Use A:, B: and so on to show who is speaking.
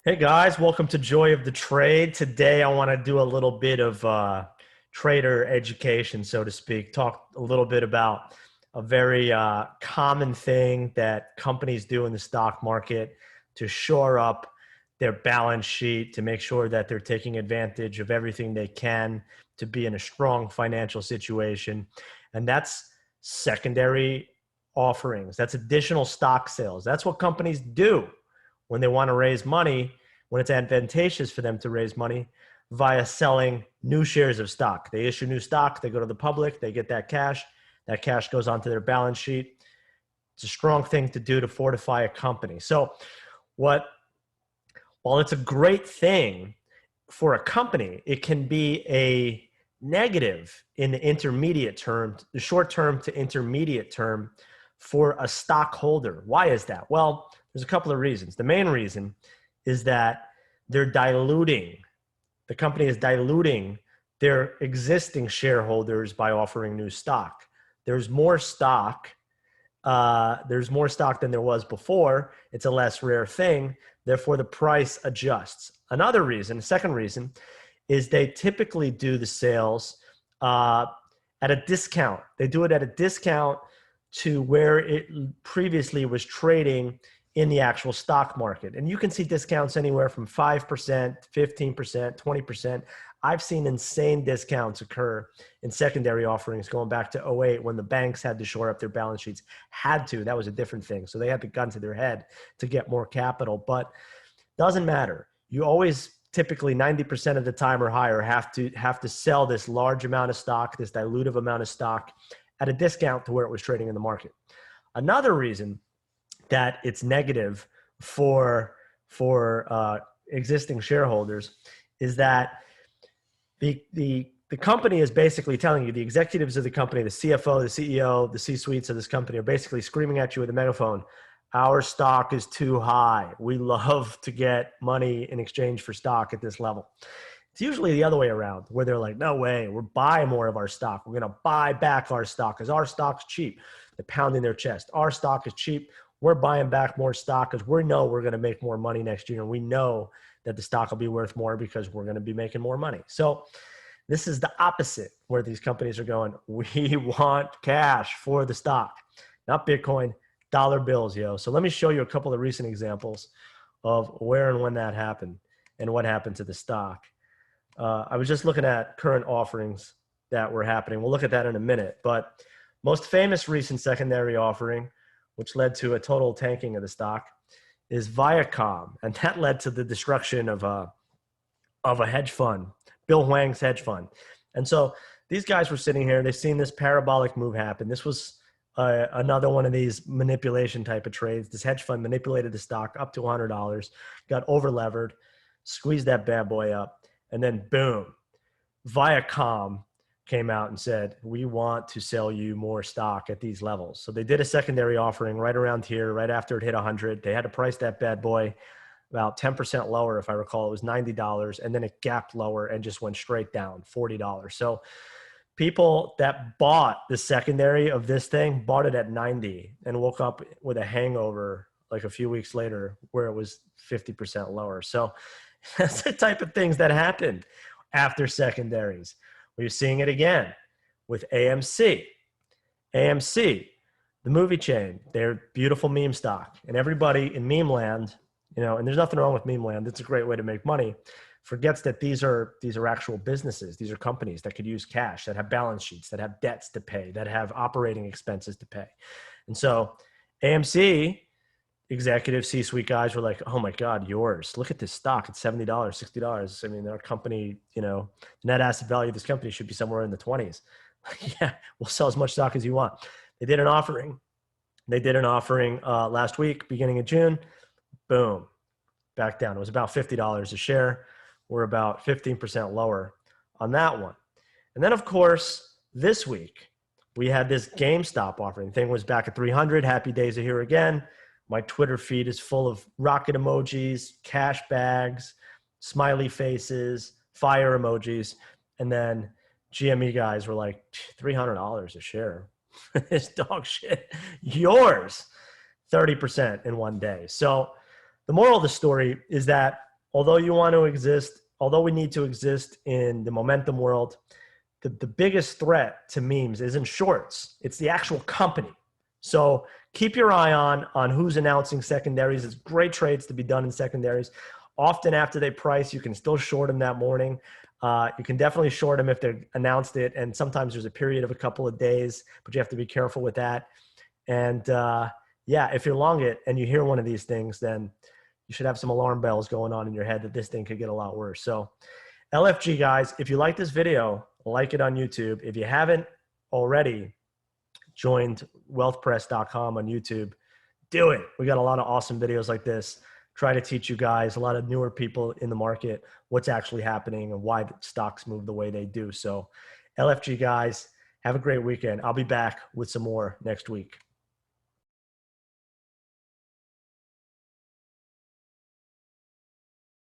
A: Hey guys, welcome to Joy of the Trade. Today I want to do a little bit of trader education, so to speak. Talk a little bit about a very common thing that companies do in the stock market to shore up their balance sheet, to make sure that they're taking advantage of everything they can to be in a strong financial situation. And that's secondary offerings. That's additional stock sales. That's what companies do when they want to raise money, when it's advantageous for them to raise money via selling new shares of stock. They issue new stock, they go to the public, they get that cash goes onto their balance sheet. It's a strong thing to do to fortify a company. So while it's a great thing for a company, it can be a negative in the intermediate term, the short term to intermediate term for a stockholder. Why is that? Well, there's a couple of reasons. The main reason is that the company is diluting their existing shareholders by offering new stock. There's more stock. There's more stock than there was before. It's a less rare thing. Therefore, the price adjusts. Another reason, second reason, is they typically do the sales at a discount. They do it at a discount to where it previously was trading in the actual stock market. And you can see discounts anywhere from 5%, 15%, 20%. I've seen insane discounts occur in secondary offerings going back to 2008 when the banks had to shore up their balance sheets. Had to, that was a different thing. So they had the gun to their head to get more capital, but doesn't matter. You always typically 90% of the time or higher have to sell this large amount of stock, this dilutive amount of stock at a discount to where it was trading in the market. Another reason that it's negative for existing shareholders is that the company is basically telling you, the executives of the company, the CFO, the CEO, the C-suites of this company are basically screaming at you with a megaphone, our stock is too high. We love to get money in exchange for stock at this level. It's usually the other way around, where they're like, no way, we're buying more of our stock. We're going to buy back our stock because our stock's cheap. They're pounding their chest. Our stock is cheap. We're buying back more stock because we know we're going to make more money next year. And we know that the stock will be worth more because we're going to be making more money. So this is the opposite, where these companies are going, we want cash for the stock, not Bitcoin, dollar bills, yo. So let me show you a couple of recent examples of where and when that happened and what happened to the stock. I was just looking at current offerings that were happening. We'll look at that in a minute. But most famous recent secondary offering, which led to a total tanking of the stock, is Viacom. And that led to the destruction of a hedge fund, Bill Hwang's hedge fund. And so these guys were sitting here. They've seen this parabolic move happen. This was another one of these manipulation type of trades. This hedge fund manipulated the stock up to $100, got over levered, squeezed that bad boy up, and then boom, Viacom came out and said, we want to sell you more stock at these levels. So they did a secondary offering right around here, right after it hit 100. They had to price that bad boy about 10% lower. If I recall, it was $90, and then it gapped lower and just went straight down, $40. So people that bought the secondary of this thing bought it at 90 and woke up with a hangover like a few weeks later where it was 50% lower. So that's the type of things that happened after secondaries. We're seeing it again with AMC. AMC, the movie chain, they're beautiful meme stock. And everybody in meme land, and there's nothing wrong with meme land. It's a great way to make money. Forgets that these are actual businesses. These are companies that could use cash, that have balance sheets, that have debts to pay, that have operating expenses to pay. And so AMC executive C-suite guys were like, oh my God, yours. Look at this stock. It's $70, $60. I mean, our company, the net asset value of this company should be somewhere in the 20s. Yeah, we'll sell as much stock as you want. They did an offering. Last week, beginning of June. Boom, back down. It was about $50 a share. We're about 15% lower on that one. And then, of course, this week, we had this GameStop offering. Thing was back at 300. Happy days are here again. My Twitter feed is full of rocket emojis, cash bags, smiley faces, fire emojis. And then GME guys were like, $300 a share. This dog shit. Yours. 30% in one day. So the moral of the story is that although you want to exist, although we need to exist in the momentum world, the biggest threat to memes isn't shorts. It's the actual company. So keep your eye on who's announcing secondaries. It's great trades to be done in secondaries. Often after they price, you can still short them that morning. You can definitely short them if they've announced it. And sometimes there's a period of a couple of days, but you have to be careful with that. And yeah, if you're long it and you hear one of these things, then you should have some alarm bells going on in your head that this thing could get a lot worse. So LFG guys, if you like this video, like it on YouTube. If you haven't already joined 𝗧𝗶𝗺𝗲 on YouTube, do it. We got a lot of awesome videos like this. Try to teach you guys, a lot of newer people in the market, what's actually happening and why the stocks move the way they do. So LFG guys, have a great weekend. I'll be back with some more next week.